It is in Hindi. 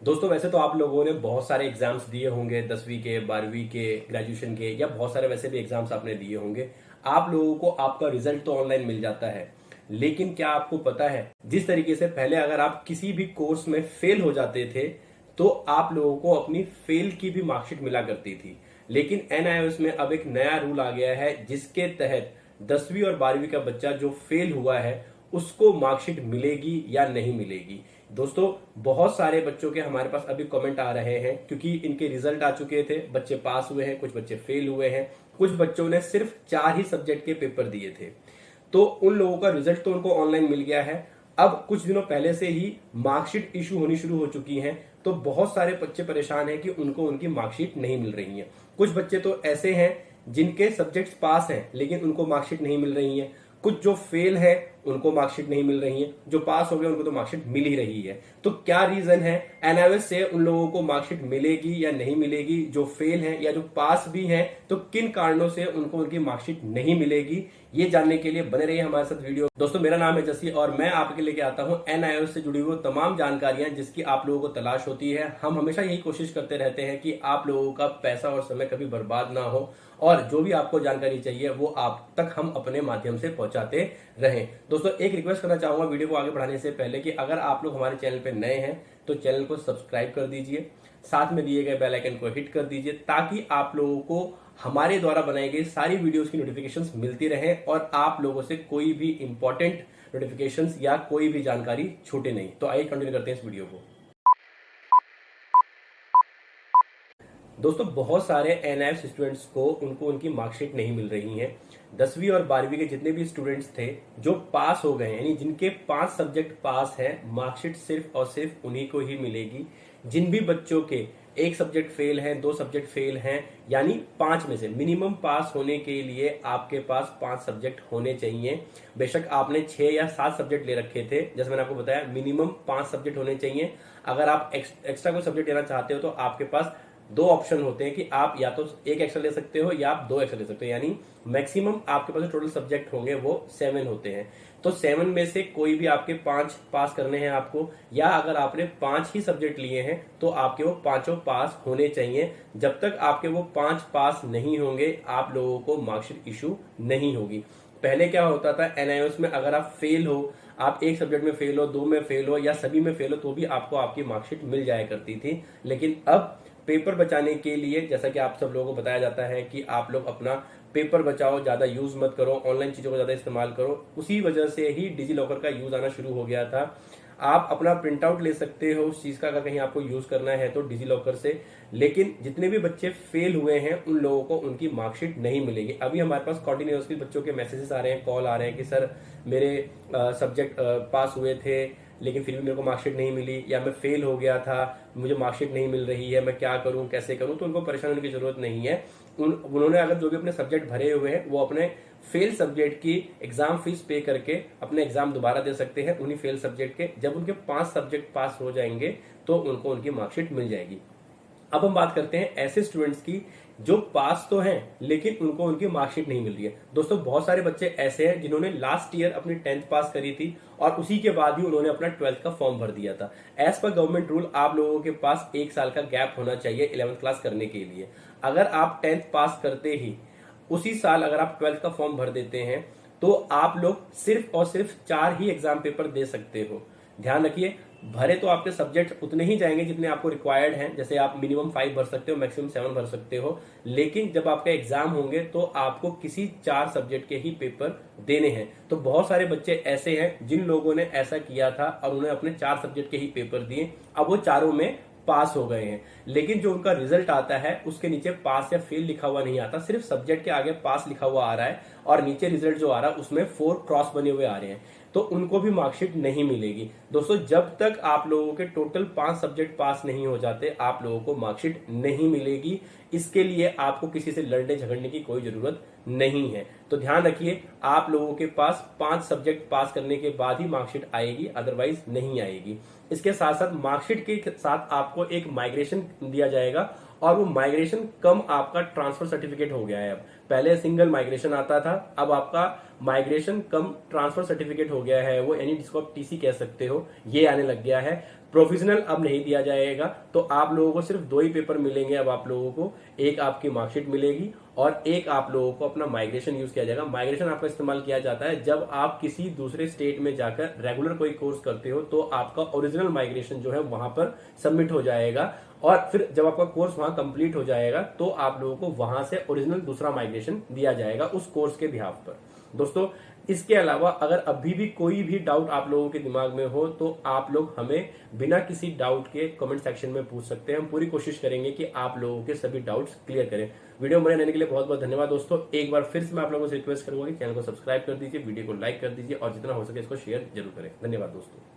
दोस्तों वैसे तो आप लोगों ने बहुत सारे एग्जाम्स दिए होंगे 10वीं के 12वीं के ग्रेजुएशन के या बहुत सारे वैसे भी एग्जाम्स आपने दिए होंगे। आप लोगों को आपका रिजल्ट तो ऑनलाइन मिल जाता है, लेकिन क्या आपको पता है जिस तरीके से पहले अगर आप किसी भी कोर्स में फेल हो जाते थे तो आप लोगों को अपनी फेल की भी मार्कशीट मिला करती थी। लेकिन एनआईओएस में अब एक नया रूल आ गया है जिसके तहत 10वीं और 12वीं का बच्चा जो फेल हुआ है उसको मार्कशीट मिलेगी या नहीं मिलेगी। दोस्तों बहुत सारे बच्चों के हमारे पास अभी कमेंट आ रहे हैं क्योंकि इनके रिजल्ट आ चुके थे, बच्चे पास हुए हैं, कुछ बच्चे फेल हुए हैं, कुछ बच्चों ने सिर्फ 4 ही सब्जेक्ट के पेपर दिए थे। तो उन लोगों का रिजल्ट तो उनको ऑनलाइन मिल गया है। अब कुछ दिनों पहले से ही मार्कशीट इशू होनी शुरू हो चुकी है, तो बहुत सारे बच्चे परेशान हैं कि उनको उनकी मार्कशीट नहीं मिल रही है। कुछ बच्चे तो ऐसे हैं जिनके सब्जेक्ट्स पास हैं लेकिन उनको मार्कशीट नहीं मिल रही है, कुछ जो फेल है उनको मार्कशीट नहीं मिल रही है, जो पास हो गए उनको तो मार्कशीट मिल ही रही है। तो क्या रीजन है, एनआईओएस से उन लोगों को मार्कशीट मिलेगी या नहीं मिलेगी, जो फेल है या जो पास भी हैं, तो किन कारणों से उनको उनकी मार्कशीट नहीं मिलेगी, ये जानने के लिए बने रहिए हमारे साथ वीडियो। दोस्तों मेरा नाम है जसी और मैं आपके लेके आता हूं एनआईओएस से जुड़ी हुई तमाम जानकारियां जिसकी आप लोगों को तलाश होती है। हम हमेशा यही कोशिश करते रहते हैं कि आप लोगों का पैसा और समय कभी बर्बाद ना हो और जो भी आपको जानकारी चाहिए वो आप तक हम अपने माध्यम से पहुंचाते रहें। दोस्तों एक रिक्वेस्ट करना चाहूंगा वीडियो को आगे बढ़ाने से पहले कि अगर आप लोग हमारे चैनल पे नए हैं तो चैनल को सब्सक्राइब कर दीजिए, साथ में दिए गए बेल आइकन को हिट कर दीजिए ताकि आप लोगों को हमारे द्वारा बनाई गई सारी वीडियोस की नोटिफिकेशंस मिलती रहे और आप लोगों से कोई भी इंपॉर्टेंट नोटिफिकेशंस या कोई भी जानकारी छूटे नहीं। तो आइए कंटिन्यू करते हैं इस वीडियो को। दोस्तों बहुत सारे एनआईएएस स्टूडेंट्स को उनकी मार्कशीट नहीं मिल रही है। 10वीं और 12वीं के जितने भी स्टूडेंट्स थे जो पास हो गए हैं, यानी जिनके 5 सब्जेक्ट पास हैं, मार्कशीट सिर्फ और सिर्फ उन्हीं को ही मिलेगी। जिन भी बच्चों के 1 सब्जेक्ट फेल हैं, 2 सब्जेक्ट फेल हैं, यानी 5 में से मिनिमम पास होने के लिए आपके पास 5 सब्जेक्ट होने चाहिए। बेशक आपने 6 या 7 सब्जेक्ट ले रखे थे, जैसे मैंने आपको बताया मिनिमम 5 सब्जेक्ट होने चाहिए। अगर आप एक्स्ट्रा कोई सब्जेक्ट लेना चाहते हो तो आपके पास 2 ऑप्शन होते हैं कि आप या तो 1 एक्स्ट्रा ले सकते हो या आप 2 एक्स्ट्रा ले सकते हो, यानी मैक्सिमम आपके पास जो टोटल सब्जेक्ट होंगे वो 7 होते हैं। तो 7 में से कोई भी आपके 5 पास करने हैं आपको, या अगर आपने 5 ही सब्जेक्ट लिए हैं तो आपके वो पांचों पास होने चाहिए। जब तक आपके वो 5 पास नहीं होंगे आप लोगों को मार्कशीट इशू नहीं होगी। पहले क्या होता था एनआईओएस में, अगर आप फेल हो, आप 1 सब्जेक्ट में फेल हो, 2 में फेल हो या सभी में फेल हो तो भी आपको आपकी मार्कशीट मिल जाया करती थी। लेकिन अब पेपर बचाने के लिए, जैसा कि आप सब लोगों को बताया जाता है कि आप लोग अपना पेपर बचाओ, ज्यादा यूज मत करो, ऑनलाइन चीजों को ज्यादा इस्तेमाल करो, उसी वजह से ही डिजी लॉकर का यूज आना शुरू हो गया था। आप अपना प्रिंट आउट ले सकते हो उस चीज का अगर कहीं आपको यूज करना है तो डिजी लॉकर से। लेकिन जितने भी बच्चे फेल हुए हैं उन लोगों को उनकी मार्कशीट नहीं मिलेगी। अभी हमारे पास कॉन्टिन्यूसली बच्चों के मैसेजेस आ रहे हैं, कॉल आ रहे हैं कि सर मेरे सब्जेक्ट पास हुए थे लेकिन फिर भी मेरे को मार्कशीट नहीं मिली, या मैं फेल हो गया था, मुझे मार्कशीट नहीं मिल रही है, मैं क्या करूं, कैसे करूं। तो उनको परेशान होने की जरूरत नहीं है। उन्होंने अगर जो भी अपने सब्जेक्ट भरे हुए हैं वो अपने फेल सब्जेक्ट की एग्जाम फीस पे करके अपने एग्जाम दोबारा दे सकते हैं उन्हीं फेल सब्जेक्ट के। जब उनके 5 सब्जेक्ट पास हो जाएंगे तो उनको उनकी मार्कशीट मिल जाएगी। अब हम बात करते हैं ऐसे स्टूडेंट्स की जो पास तो हैं लेकिन उनको उनकी मार्कशीट नहीं मिल रही है। दोस्तों बहुत सारे बच्चे ऐसे हैं जिन्होंने लास्ट ईयर अपनी 10th पास करी थी और उसी के बाद ही उन्होंने अपना 12th का फॉर्म भर दिया था। एज पर गवर्नमेंट रूल आप लोगों के पास 1 साल का गैप होना चाहिए 11th क्लास करने के लिए। अगर आप 10th पास करते ही उसी साल अगर आप 12th का फॉर्म भर देते हैं तो आप लोग सिर्फ और सिर्फ 4 ही एग्जाम पेपर दे सकते हो। ध्यान रखिए, भरे तो आपके सब्जेक्ट उतने ही जाएंगे जितने आपको रिक्वायर्ड हैं। जैसे आप मिनिमम 5 भर सकते हो, मैक्सिमम 7 भर सकते हो, लेकिन जब आपका एग्जाम होंगे तो आपको किसी 4 सब्जेक्ट के ही पेपर देने हैं। तो बहुत सारे बच्चे ऐसे हैं जिन लोगों ने ऐसा किया था और उन्होंने अपने 4 सब्जेक्ट के ही पेपर दिए, अब वो चारों में पास हो गए हैं। लेकिन जो उनका रिजल्ट आता है उसके नीचे पास या फेल लिखा हुआ नहीं आता, सिर्फ सब्जेक्ट के आगे पास लिखा हुआ आ रहा है और नीचे रिजल्ट जो आ रहा है उसमें 4 क्रॉस बने हुए आ रहे हैं, तो उनको भी मार्कशीट नहीं मिलेगी। दोस्तों जब तक आप लोगों के टोटल 5 सब्जेक्ट पास नहीं हो जाते आप लोगों को मार्कशीट नहीं मिलेगी। इसके लिए आपको किसी से लड़ने झगड़ने की कोई जरूरत नहीं है। तो ध्यान रखिए, आप लोगों के पास 5 सब्जेक्ट पास करने के बाद ही मार्कशीट आएगी, अदरवाइज नहीं आएगी। इसके साथ साथ मार्कशीट के साथ आपको एक माइग्रेशन दिया जाएगा और वो माइग्रेशन कम आपका ट्रांसफर सर्टिफिकेट हो गया है। अब पहले सिंगल माइग्रेशन आता था, अब आपका माइग्रेशन कम ट्रांसफर सर्टिफिकेट हो गया है, वो यानी जिसको आप टीसी कह सकते हो, ये आने लग गया है। प्रोविजनल अब नहीं दिया जाएगा, तो आप लोगों को सिर्फ 2 ही पेपर मिलेंगे अब आप लोगों को, एक आपकी मार्कशीट मिलेगी और एक आप लोगों को अपना माइग्रेशन यूज किया जाएगा। माइग्रेशन आपका इस्तेमाल किया जाता है जब आप किसी दूसरे स्टेट में जाकर रेगुलर कोई कोर्स करते हो, तो आपका ओरिजिनल माइग्रेशन जो है वहां पर सबमिट हो जाएगा और फिर जब आपका कोर्स वहां कंप्लीट हो जाएगा तो आप लोगों को वहां से ओरिजिनल दूसरा माइग्रेशन दिया जाएगा उस कोर्स के बिहाफ पर। दोस्तों, इसके अलावा अगर अभी भी कोई भी डाउट आप लोगों के दिमाग में हो तो आप लोग हमें बिना किसी डाउट के कमेंट सेक्शन में पूछ सकते हैं। हम पूरी कोशिश करेंगे कि आप लोगों के सभी डाउट्स क्लियर करें। वीडियो में बने रहने के लिए बहुत बहुत धन्यवाद दोस्तों। एक बार फिर से मैं आप लोगों से रिक्वेस्ट करूंगा कि चैनल को सब्सक्राइब कर दीजिए, वीडियो को लाइक कर दीजिए और जितना हो सके इसको शेयर जरूर करें। धन्यवाद दोस्तों।